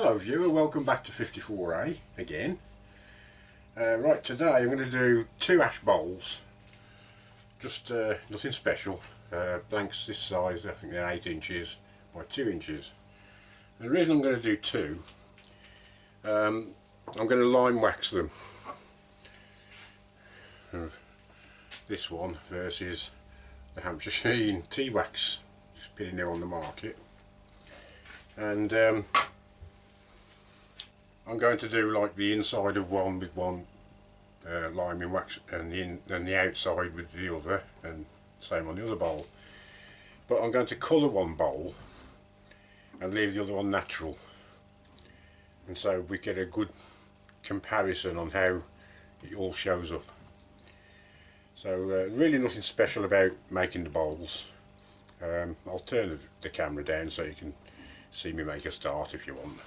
Hello viewer, welcome back to 54A again. Right, today I'm going to do two ash bowls, just nothing special, blanks this size, I think they're 8 inches by 2 inches. And the reason I'm going to do two, I'm going to lime wax them. This one versus the Hampshire Sheen tea wax, just pretty new on the market. And I'm going to do like the inside of one with one liming wax and the outside with the other, and same on the other bowl. But I'm going to colour one bowl and leave the other one natural, and so we get a good comparison on how it all shows up. So really nothing special about making the bowls. I'll turn the camera down so you can see me make a start if you want.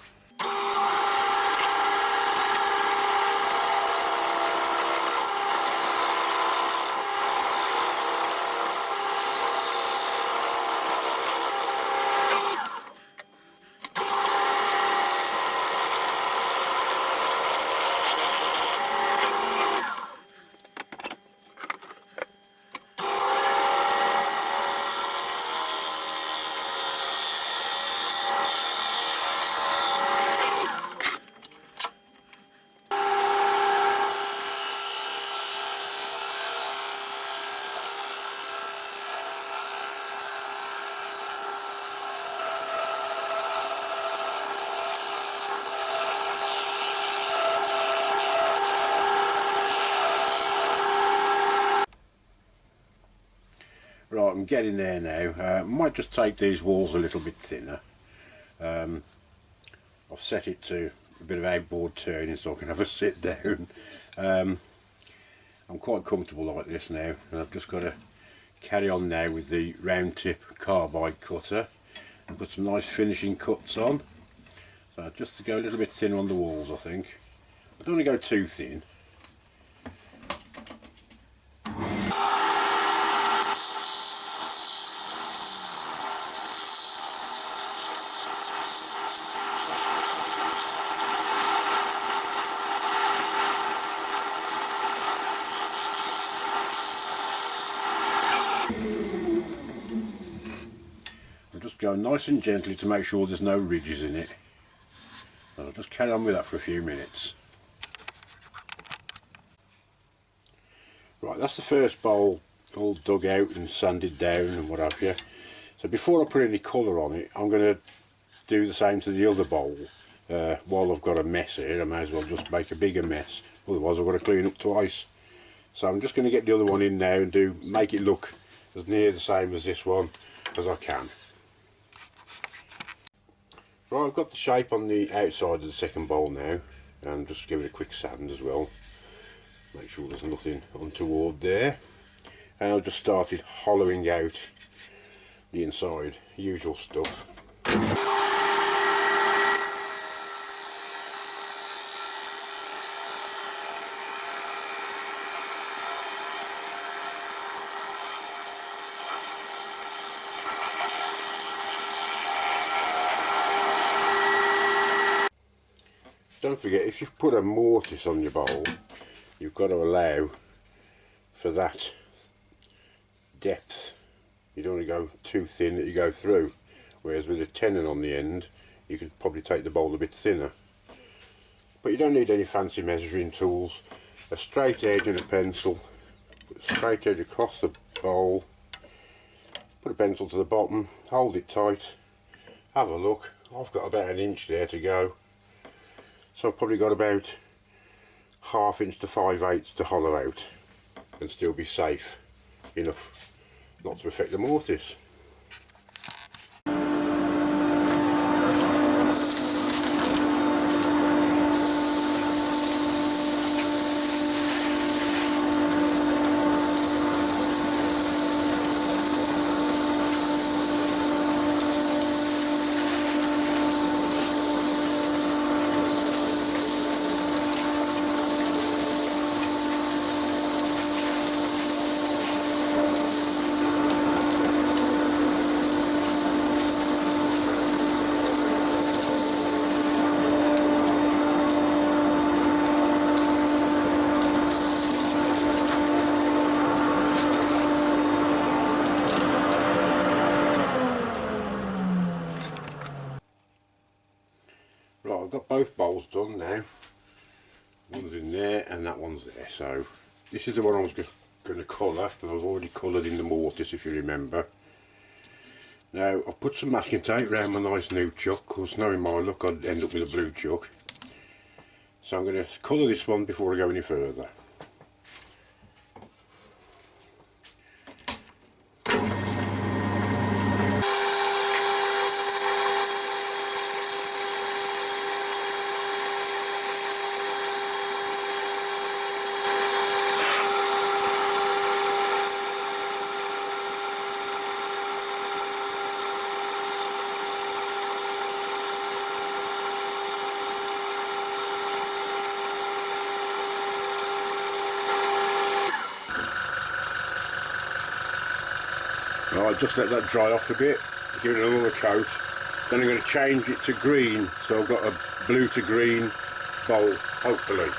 Right, I'm getting there now. I might just take these walls a little bit thinner. I've set it to a bit of outboard turning so I can have a sit down. I'm quite comfortable like this now, and I've just got to carry on now with the round tip carbide cutter and put some nice finishing cuts on. So just to go a little bit thinner on the walls, I think. I don't want to go too thin. Go nice and gently to make sure there's no ridges in it, and I'll just carry on with that for a few minutes. Right, that's the first bowl all dug out and sanded down and what have you. So before I put any colour on it, I'm going to do the same to the other bowl. While I've got a mess here, I may as well just make a bigger mess, otherwise I've got to clean up twice. So I'm just going to get the other one in now and make it look as near the same as this one as I can. Right, I've got the shape on the outside of the second bowl now, and just give it a quick sand as well. Make sure there's nothing untoward there. And I've just started hollowing out the inside, usual stuff. Don't forget, if you've put a mortise on your bowl, you've got to allow for that depth. You don't want to go too thin that you go through, whereas with a tenon on the end you could probably take the bowl a bit thinner. But you don't need any fancy measuring tools. A straight edge and a pencil, put a straight edge across the bowl, put a pencil to the bottom, hold it tight, have a look. I've got about an inch there to go. So I've probably got about 1/2 inch to 5/8 to hollow out and still be safe enough not to affect the mortise. got both bowls done now. One's in there and that one's there. So this is the one I was going to colour, and I've already coloured in the mortise, if you remember. Now I've put some masking tape around my nice new chuck, because knowing my luck I'd end up with a blue chuck. So I'm going to colour this one before I go any further. Right, just let that dry off a bit, give it another coat, then I'm going to change it to green, so I've got a blue to green bowl, hopefully.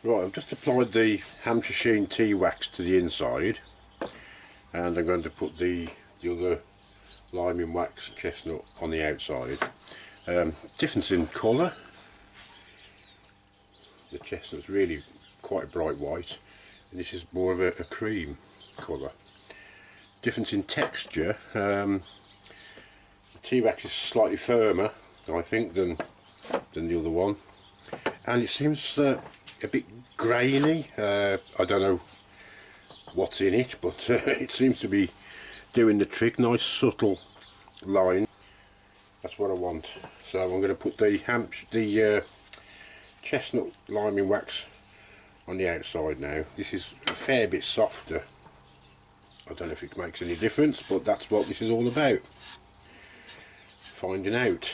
Right, I've just applied the Hampshire Sheen tea wax to the inside, and I'm going to put the other lime wax chestnut on the outside. Difference in colour, the chestnut's really quite bright white, and this is more of a cream colour. Difference in texture, the tea wax is slightly firmer, I think, than the other one, and it seems a bit grainy. I don't know what's in it, but it seems to be doing the trick. Nice subtle line, that's what I want. So I'm going to put the chestnut liming wax on the outside now. This is a fair bit softer. I don't know if it makes any difference, but that's what this is all about, finding out.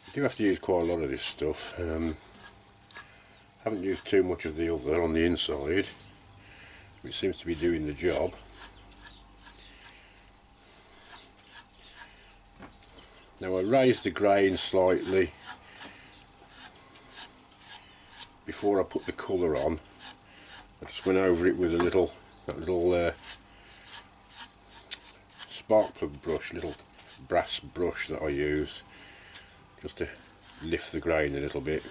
You do have to use quite a lot of this stuff. Haven't used too much of the other on the inside, which seems to be doing the job. Now I raised the grain slightly before I put the colour on. I just went over it with that little spark plug brush, little brass brush that I use, just to lift the grain a little bit.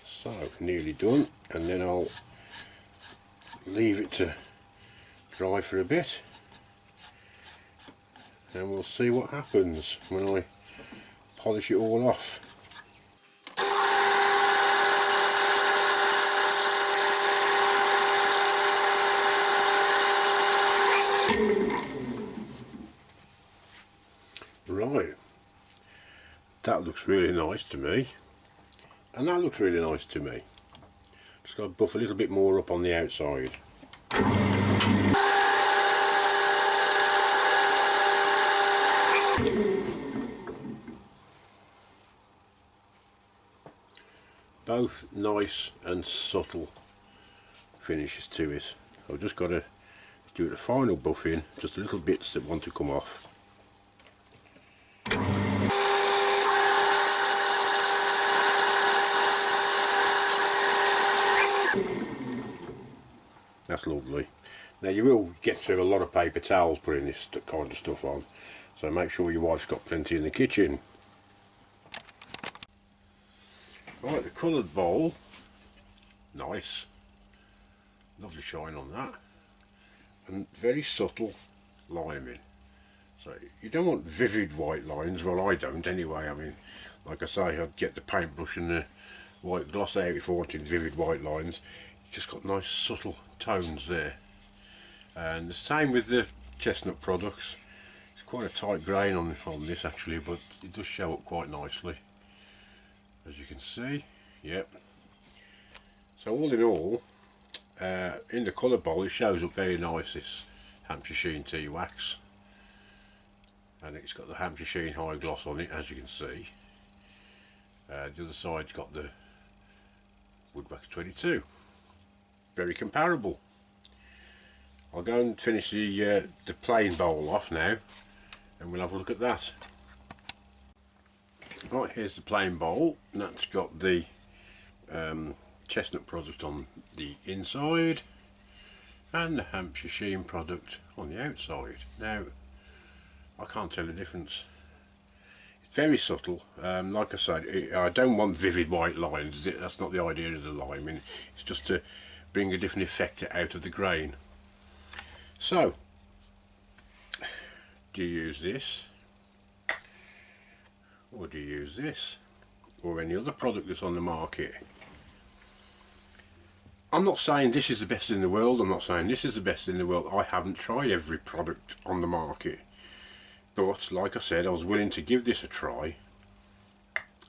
So nearly done, and then I'll leave it to dry for a bit, and we'll see what happens when I polish it all off. Right, that looks really nice to me, and that looks really nice to me. Just got to buff a little bit more up on the outside. Both nice and subtle finishes to it. I've just got to do the final buffing, just little bits that want to come off. That's lovely. Now you will get through a lot of paper towels putting this kind of stuff on, so make sure your wife's got plenty in the kitchen. Right, the coloured bowl, nice, lovely shine on that, and very subtle liming. So you don't want vivid white lines, well I don't anyway. I mean, like I say, I'd get the paintbrush and the white gloss out if I wanted vivid white lines. You just got nice subtle tones there. And the same with the chestnut products. It's quite a tight grain on this actually, but it does show up quite nicely, as you can see. Yep. So all in all, in the colour bowl it shows up very nice, this Hampshire Sheen tea wax, and it's got the Hampshire Sheen high gloss on it, as you can see. The other side's got the Woodwax 22. Very comparable. I'll go and finish the plain bowl off now, and we'll have a look at that. Right, here's the plain bowl, and that's got the chestnut product on the inside and the Hampshire Sheen product on the outside. Now, I can't tell the difference. It's very subtle. Like I said, I don't want vivid white lines. That's not the idea of the liming. It's just to bring a different effect out of the grain. So, do you use this, or do you use this, or any other product that's on the market? I'm not saying this is the best in the world. I'm not saying this is the best in the world. I haven't tried every product on the market, but like I said, I was willing to give this a try,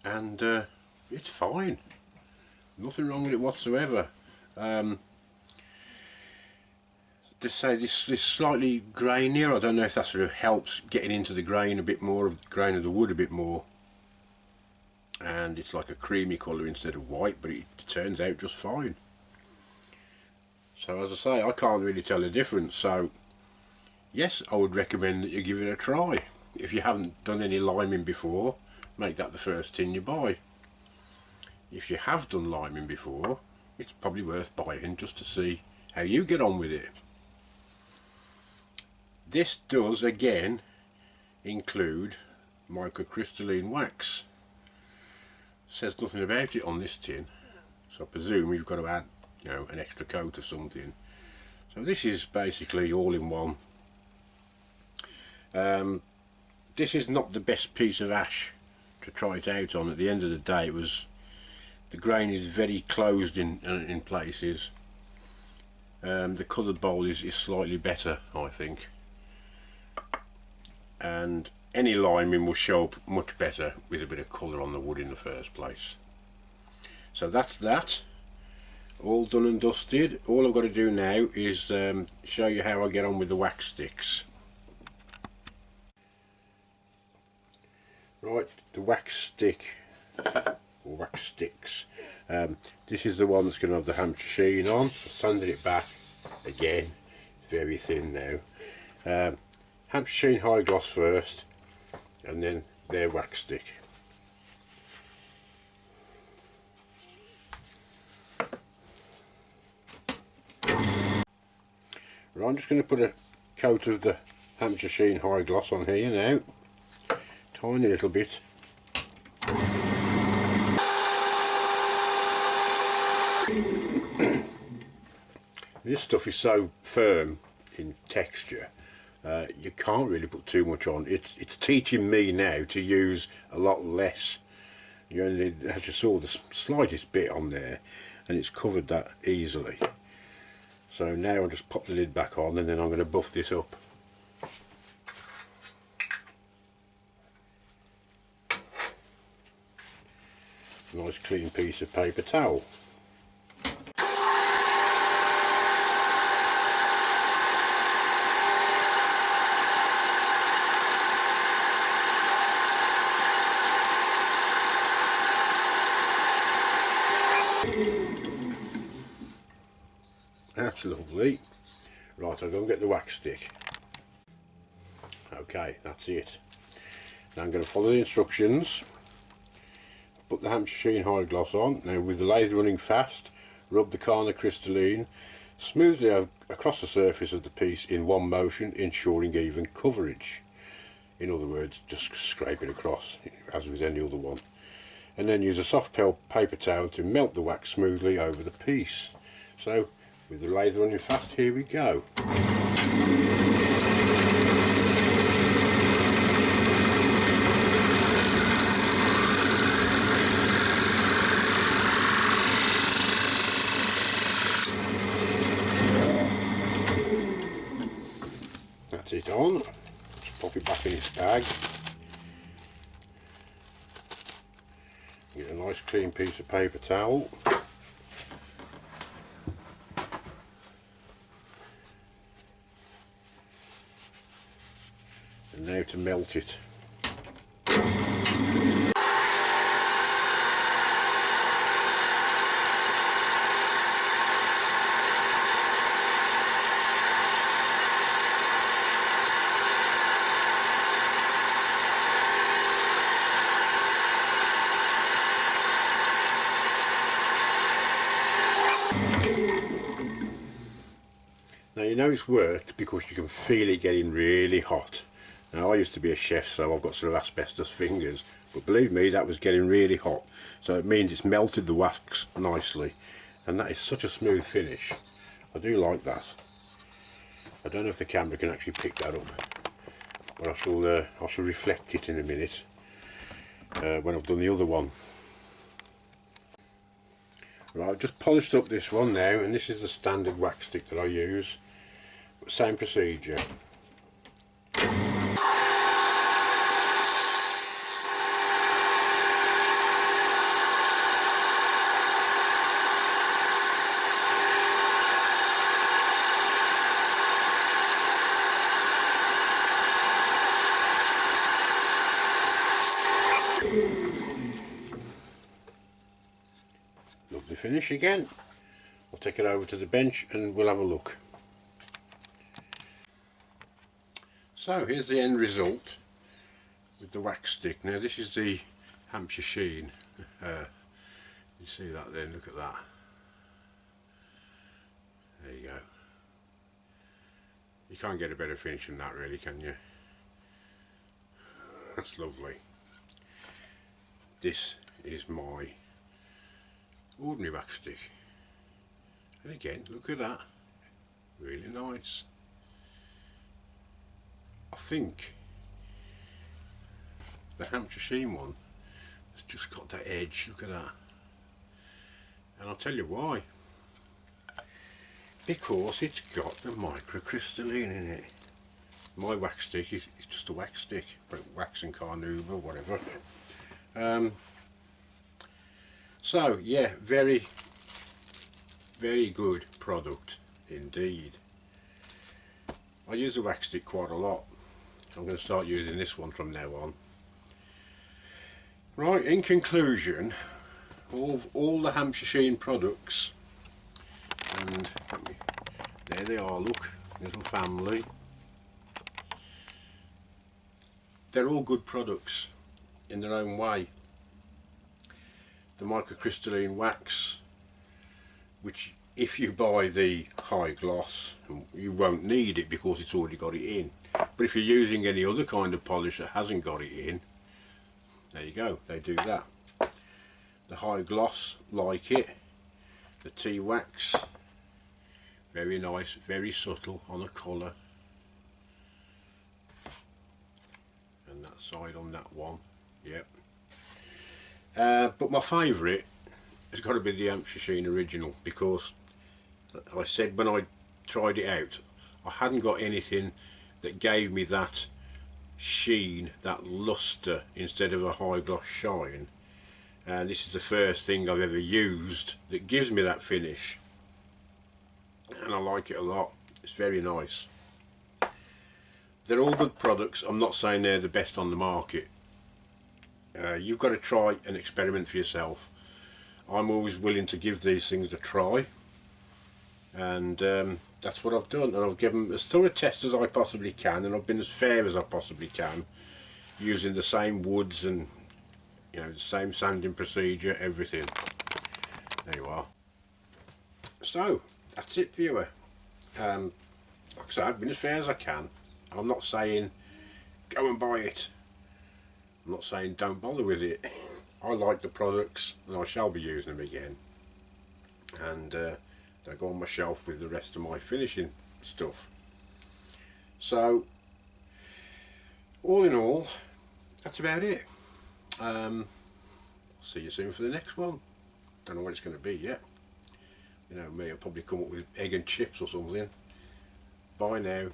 and it's fine. Nothing wrong with it whatsoever. To say this slightly grainier, I don't know if that sort of helps getting into the grain a bit more, of the grain of the wood a bit more, and it's like a creamy colour instead of white, but it turns out just fine. So as I say, I can't really tell the difference. So yes, I would recommend that you give it a try. If you haven't done any liming before, make that the first tin you buy. If you have done liming before, it's probably worth buying just to see how you get on with it. This does again include microcrystalline wax. Says nothing about it on this tin, so I presume you've got to add, you know, an extra coat of something. So this is basically all in one. This is not the best piece of ash to try it out on. At the end of the day, the grain is very closed in places. The coloured bowl is slightly better, I think, and any liming will show up much better with a bit of colour on the wood in the first place. So that's that, all done and dusted. All I've got to do now is show you how I get on with the wax sticks. Right, the wax stick, or wax sticks, this is the one that's going to have the Hampshire Sheen on. I sanded it back again, very thin now. Hampshire Sheen high gloss first, and then their wax stick. Right, I'm just going to put a coat of the Hampshire Sheen high gloss on here now, tiny little bit. This stuff is so firm in texture, you can't really put too much on. It's teaching me now to use a lot less. You only, as you saw, the slightest bit on there, and it's covered that easily. So now I'll just pop the lid back on, and then I'm going to buff this up. Nice clean piece of paper towel. That's lovely. Right, I'll go and get the wax stick. Okay, that's it. Now I'm going to follow the instructions. Put the Hampshire Sheen high gloss on. Now with the lathe running fast, rub the Carner crystalline smoothly across the surface of the piece in one motion, ensuring even coverage. In other words, just scrape it across as with any other one. And then use a soft paper towel to melt the wax smoothly over the piece. So with the lathe running fast, here we go. That's it on. Just pop it back in its bag. Get a nice clean piece of paper towel. And now to melt it. Now you know it's worked because you can feel it getting really hot. Now I used to be a chef, so I've got sort of asbestos fingers, but believe me, that was getting really hot. So it means it's melted the wax nicely, and that is such a smooth finish. I do like that. I don't know if the camera can actually pick that up, but I shall reflect it in a minute when I've done the other one. Right, I've just polished up this one now, and this is the standard wax stick that I use. Same procedure. Lovely finish again. I'll take it over to the bench and we'll have a look. So here's the end result with the wax stick. Now this is the Hampshire Sheen. You see that then, look at that. There you go. You can't get a better finish than that really, can you? That's lovely. This is my ordinary wax stick. And again, look at that. Really nice. I think the Hampshire Sheen one has just got that edge, look at that. And I'll tell you why. Because it's got the microcrystalline in it. My wax stick is just a wax stick, but wax and carnauba, whatever. So yeah, very good product indeed. I use the wax stick quite a lot. I'm going to start using this one from now on. Right, in conclusion, all the Hampshire Sheen products, and there they are, look, little family. They're all good products in their own way. The microcrystalline wax, which if you buy the high gloss, you won't need it because it's already got it in. But if you're using any other kind of polish that hasn't got it in, there you go, they do that. The high gloss, like it. The tea wax, very nice, very subtle on the colour. And that side on that one, yep. But my favourite has got to be the Hampshire Sheen original, because I said when I tried it out, I hadn't got anything that gave me that sheen, that lustre, instead of a high gloss shine. And this is the first thing I've ever used that gives me that finish, and I like it a lot. It's very nice. They're all good products. I'm not saying they're the best on the market. You've got to try and experiment for yourself. I'm always willing to give these things a try, and that's what I've done, and I've given them as thorough a test as I possibly can, and I've been as fair as I possibly can, using the same woods and, you know, the same sanding procedure, everything. There you are. So that's it, viewer. Like I said, I've been as fair as I can. I'm not saying go and buy it. I'm not saying don't bother with it. I like the products and I shall be using them again, and they go on my shelf with the rest of my finishing stuff. So all in all, that's about it. See you soon for the next one. Don't know what it's going to be yet. You know me, I'll probably come up with egg and chips or something. Bye now.